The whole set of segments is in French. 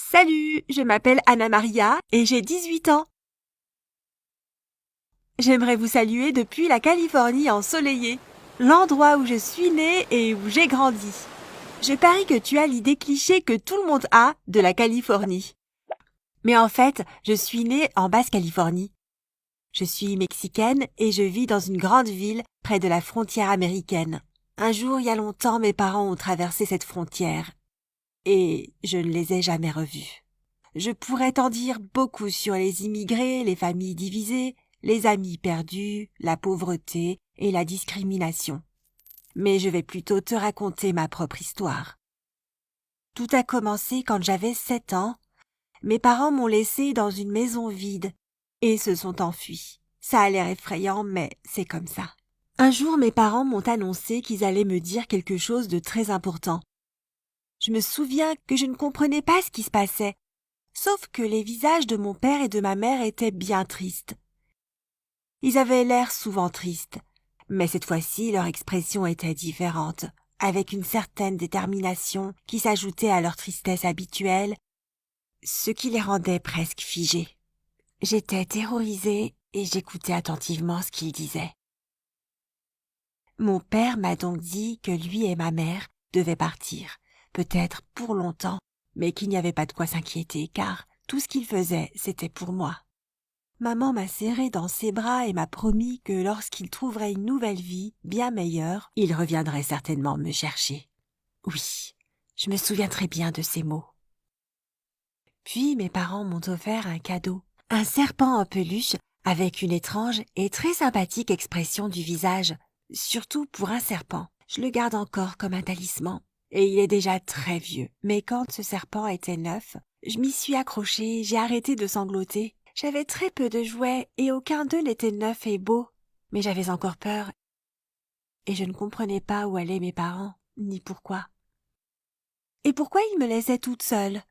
Salut, je m'appelle Anna Maria et j'ai 18 ans. J'aimerais vous saluer depuis la Californie ensoleillée, l'endroit où je suis née et où j'ai grandi. Je parie que tu as l'idée cliché que tout le monde a de la Californie. Mais en fait, je suis née en Basse-Californie. Je suis mexicaine et je vis dans une grande ville près de la frontière américaine. Un jour, il y a longtemps, mes parents ont traversé cette frontière et je ne les ai jamais revus. Je pourrais t'en dire beaucoup sur les immigrés, les familles divisées, les amis perdus, la pauvreté et la discrimination. Mais je vais plutôt te raconter ma propre histoire. Tout a commencé quand j'avais 7 ans. Mes parents m'ont laissée dans une maison vide et se sont enfuis. Ça a l'air effrayant, mais c'est comme ça. Un jour, mes parents m'ont annoncé qu'ils allaient me dire quelque chose de très important. Je me souviens que je ne comprenais pas ce qui se passait. Sauf que les visages de mon père et de ma mère étaient bien tristes. Ils avaient l'air souvent tristes, mais cette fois-ci leur expression était différente, avec une certaine détermination qui s'ajoutait à leur tristesse habituelle, ce qui les rendait presque figés. J'étais terrorisée et j'écoutais attentivement ce qu'ils disaient. Mon père m'a donc dit que lui et ma mère devaient partir, peut-être pour longtemps, mais qu'il n'y avait pas de quoi s'inquiéter, car tout ce qu'il faisait, c'était pour moi. Maman m'a serré dans ses bras et m'a promis que lorsqu'il trouverait une nouvelle vie, bien meilleure, il reviendrait certainement me chercher. Oui, je me souviens très bien de ces mots. Puis mes parents m'ont offert un cadeau, un serpent en peluche avec une étrange et très sympathique expression du visage, surtout pour un serpent. Je le garde encore comme un talisman. Et il est déjà très vieux. Mais quand ce serpent était neuf, je m'y suis accrochée, j'ai arrêté de sangloter. J'avais très peu de jouets et aucun d'eux n'était neuf et beau. Mais j'avais encore peur et je ne comprenais pas où allaient mes parents, ni pourquoi. Et pourquoi ils me laissaient toute seule?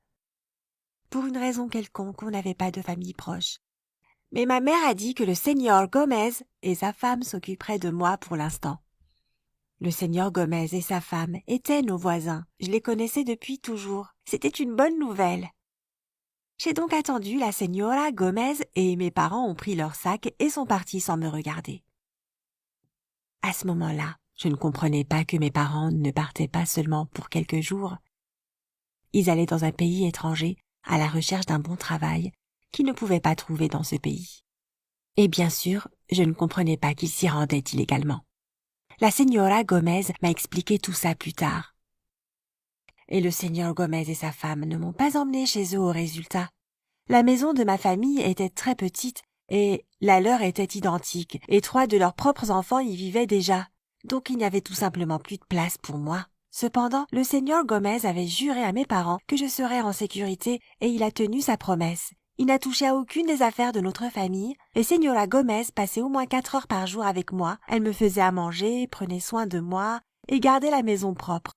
Pour une raison quelconque, on n'avait pas de famille proche. Mais ma mère a dit que le seigneur Gomez et sa femme s'occuperaient de moi pour l'instant. Le seigneur Gomez et sa femme étaient nos voisins. Je les connaissais depuis toujours. C'était une bonne nouvelle. J'ai donc attendu la señora Gomez et mes parents ont pris leur sac et sont partis sans me regarder. À ce moment-là, je ne comprenais pas que mes parents ne partaient pas seulement pour quelques jours. Ils allaient dans un pays étranger à la recherche d'un bon travail qu'ils ne pouvaient pas trouver dans ce pays. Et bien sûr, je ne comprenais pas qu'ils s'y rendaient illégalement. La señora Gomez m'a expliqué tout ça plus tard. Et le seigneur Gomez et sa femme ne m'ont pas emmené chez eux au résultat. La maison de ma famille était très petite et la leur était identique et 3 de leurs propres enfants y vivaient déjà. Donc il n'y avait tout simplement plus de place pour moi. Cependant, le seigneur Gomez avait juré à mes parents que je serais en sécurité et il a tenu sa promesse. Il n'a touché à aucune des affaires de notre famille et señora Gomez passait au moins 4 heures par jour avec moi. Elle me faisait à manger, prenait soin de moi et gardait la maison propre.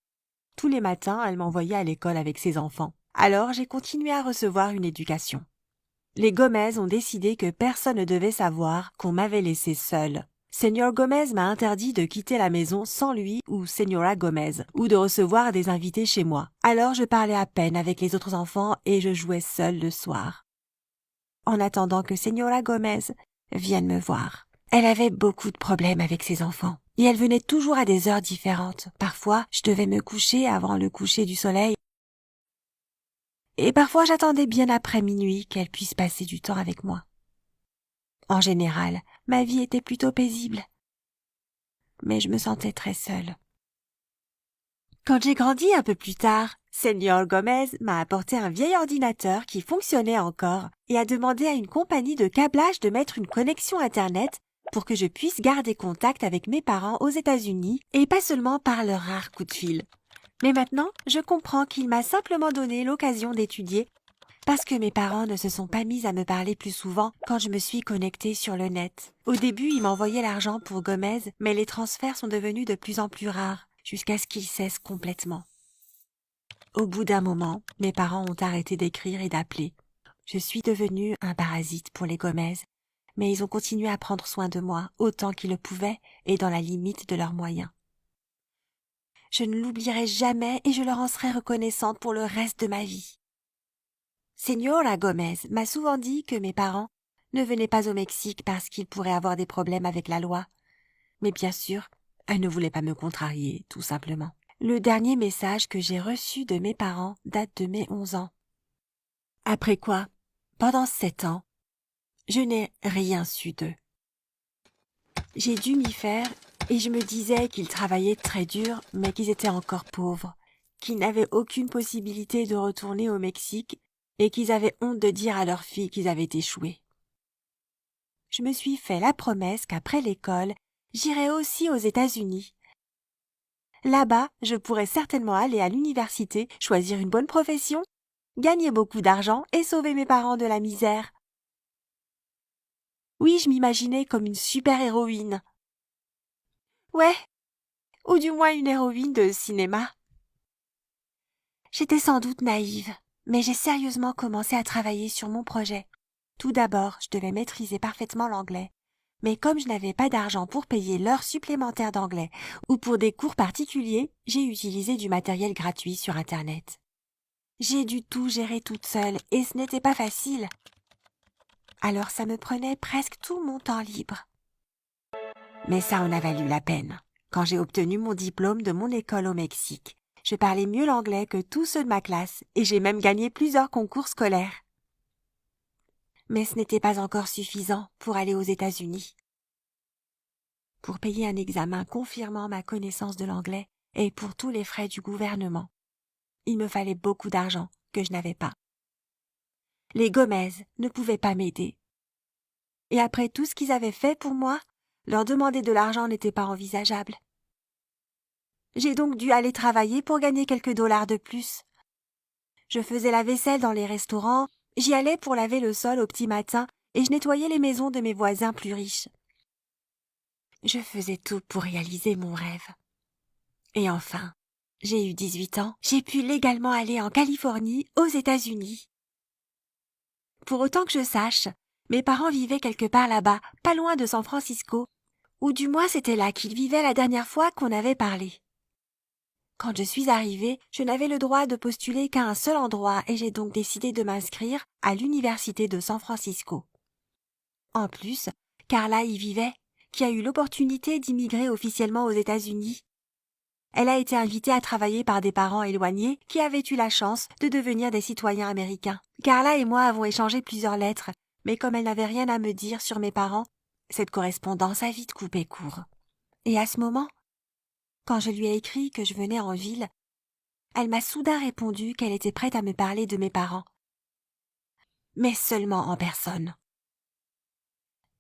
Tous les matins, elle m'envoyait à l'école avec ses enfants. Alors j'ai continué à recevoir une éducation. Les Gomez ont décidé que personne ne devait savoir qu'on m'avait laissée seule. Señor Gomez m'a interdit de quitter la maison sans lui ou señora Gomez, ou de recevoir des invités chez moi. Alors je parlais à peine avec les autres enfants et je jouais seule le soir. En attendant que señora Gomez vienne me voir. Elle avait beaucoup de problèmes avec ses enfants. Et elle venait toujours à des heures différentes. Parfois, je devais me coucher avant le coucher du soleil. Et parfois, j'attendais bien après minuit qu'elle puisse passer du temps avec moi. En général, ma vie était plutôt paisible. Mais je me sentais très seule. Quand j'ai grandi un peu plus tard, Señor Gomez m'a apporté un vieil ordinateur qui fonctionnait encore et a demandé à une compagnie de câblage de mettre une connexion Internet pour que je puisse garder contact avec mes parents aux États-Unis et pas seulement par leur rare coup de fil. Mais maintenant, je comprends qu'il m'a simplement donné l'occasion d'étudier parce que mes parents ne se sont pas mis à me parler plus souvent quand je me suis connectée sur le net. Au début, ils m'envoyaient l'argent pour Gomez, mais les transferts sont devenus de plus en plus rares jusqu'à ce qu'ils cessent complètement. Au bout d'un moment, mes parents ont arrêté d'écrire et d'appeler. Je suis devenue un parasite pour les Gomez, mais ils ont continué à prendre soin de moi autant qu'ils le pouvaient et dans la limite de leurs moyens. Je ne l'oublierai jamais et je leur en serai reconnaissante pour le reste de ma vie. Señora Gomez m'a souvent dit que mes parents ne venaient pas au Mexique parce qu'ils pourraient avoir des problèmes avec la loi. Mais bien sûr, elle ne voulait pas me contrarier, tout simplement. Le dernier message que j'ai reçu de mes parents date de mes 11 ans. Après quoi, pendant 7 ans, je n'ai rien su d'eux. J'ai dû m'y faire et je me disais qu'ils travaillaient très dur, mais qu'ils étaient encore pauvres, qu'ils n'avaient aucune possibilité de retourner au Mexique et qu'ils avaient honte de dire à leur fille qu'ils avaient échoué. Je me suis fait la promesse qu'après l'école, j'irais aussi aux États-Unis. Là-bas, je pourrais certainement aller à l'université, choisir une bonne profession, gagner beaucoup d'argent et sauver mes parents de la misère. Oui, je m'imaginais comme une super-héroïne. Ouais, ou du moins une héroïne de cinéma. J'étais sans doute naïve, mais j'ai sérieusement commencé à travailler sur mon projet. Tout d'abord, je devais maîtriser parfaitement l'anglais. Mais comme je n'avais pas d'argent pour payer l'heure supplémentaire d'anglais ou pour des cours particuliers, j'ai utilisé du matériel gratuit sur Internet. J'ai dû tout gérer toute seule et ce n'était pas facile. Alors ça me prenait presque tout mon temps libre. Mais ça en a valu la peine. Quand j'ai obtenu mon diplôme de mon école au Mexique, je parlais mieux l'anglais que tous ceux de ma classe et j'ai même gagné plusieurs concours scolaires. Mais ce n'était pas encore suffisant pour aller aux États-Unis. Pour payer un examen confirmant ma connaissance de l'anglais et pour tous les frais du gouvernement, il me fallait beaucoup d'argent que je n'avais pas. Les Gomez ne pouvaient pas m'aider. Et après tout ce qu'ils avaient fait pour moi, leur demander de l'argent n'était pas envisageable. J'ai donc dû aller travailler pour gagner quelques dollars de plus. Je faisais la vaisselle dans les restaurants, j'y allais pour laver le sol au petit matin et je nettoyais les maisons de mes voisins plus riches. Je faisais tout pour réaliser mon rêve. Et enfin, j'ai eu 18 ans, j'ai pu légalement aller en Californie, aux États-Unis. Pour autant que je sache, mes parents vivaient quelque part là-bas, pas loin de San Francisco, ou du moins c'était là qu'ils vivaient la dernière fois qu'on avait parlé. Quand je suis arrivée, je n'avais le droit de postuler qu'à un seul endroit et j'ai donc décidé de m'inscrire à l'université de San Francisco. En plus, Carla y vivait, qui a eu l'opportunité d'immigrer officiellement aux États-Unis. Elle a été invitée à travailler par des parents éloignés qui avaient eu la chance de devenir des citoyens américains. Carla et moi avons échangé plusieurs lettres, mais comme elle n'avait rien à me dire sur mes parents, cette correspondance a vite coupé court. Et à ce moment, quand je lui ai écrit que je venais en ville, elle m'a soudain répondu qu'elle était prête à me parler de mes parents. Mais seulement en personne.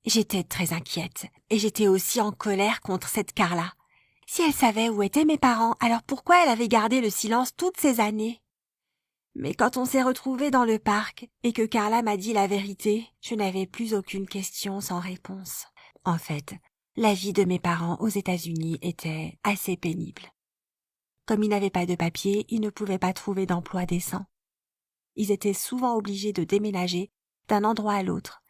J'étais très inquiète et j'étais aussi en colère contre cette Carla. Si elle savait où étaient mes parents, alors pourquoi elle avait gardé le silence toutes ces années? Mais quand on s'est retrouvés dans le parc et que Carla m'a dit la vérité, je n'avais plus aucune question sans réponse. En fait, la vie de mes parents aux États-Unis était assez pénible. Comme ils n'avaient pas de papier, ils ne pouvaient pas trouver d'emploi décent. Ils étaient souvent obligés de déménager d'un endroit à l'autre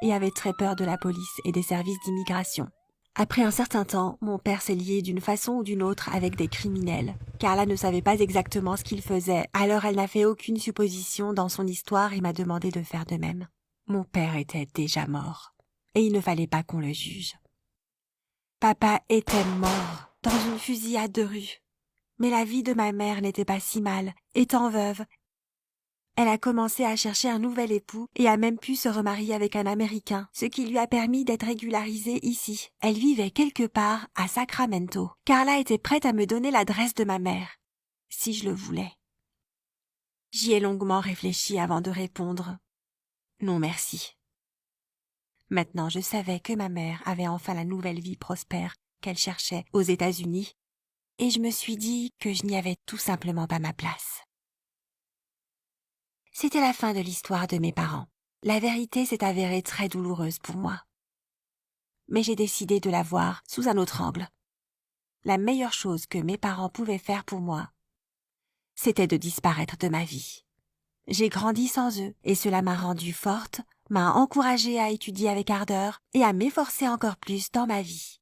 et avaient très peur de la police et des services d'immigration. Après un certain temps, mon père s'est lié d'une façon ou d'une autre avec des criminels. Carla ne savait pas exactement ce qu'il faisait, alors elle n'a fait aucune supposition dans son histoire et m'a demandé de faire de même. Mon père était déjà mort, et il ne fallait pas qu'on le juge. Papa était mort dans une fusillade de rue. Mais la vie de ma mère n'était pas si mal, étant veuve. Elle a commencé à chercher un nouvel époux et a même pu se remarier avec un Américain, ce qui lui a permis d'être régularisée ici. Elle vivait quelque part à Sacramento. Carla était prête à me donner l'adresse de ma mère, si je le voulais. J'y ai longuement réfléchi avant de répondre. Non merci. Maintenant je savais que ma mère avait enfin la nouvelle vie prospère qu'elle cherchait aux États-Unis, et je me suis dit que je n'y avais tout simplement pas ma place. C'était la fin de l'histoire de mes parents. La vérité s'est avérée très douloureuse pour moi. Mais j'ai décidé de la voir sous un autre angle. La meilleure chose que mes parents pouvaient faire pour moi, c'était de disparaître de ma vie. J'ai grandi sans eux et cela m'a rendue forte, m'a encouragée à étudier avec ardeur et à m'efforcer encore plus dans ma vie.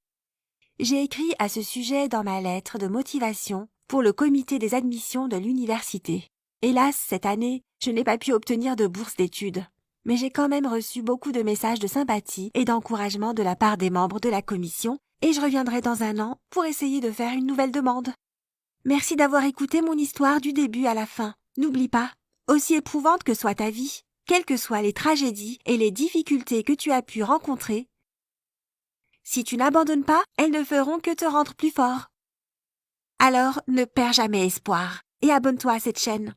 J'ai écrit à ce sujet dans ma lettre de motivation pour le comité des admissions de l'université. Hélas, cette année, je n'ai pas pu obtenir de bourse d'études. Mais j'ai quand même reçu beaucoup de messages de sympathie et d'encouragement de la part des membres de la commission et je reviendrai dans un an pour essayer de faire une nouvelle demande. Merci d'avoir écouté mon histoire du début à la fin. N'oublie pas, aussi éprouvante que soit ta vie, quelles que soient les tragédies et les difficultés que tu as pu rencontrer, si tu n'abandonnes pas, elles ne feront que te rendre plus fort. Alors, ne perds jamais espoir et abonne-toi à cette chaîne.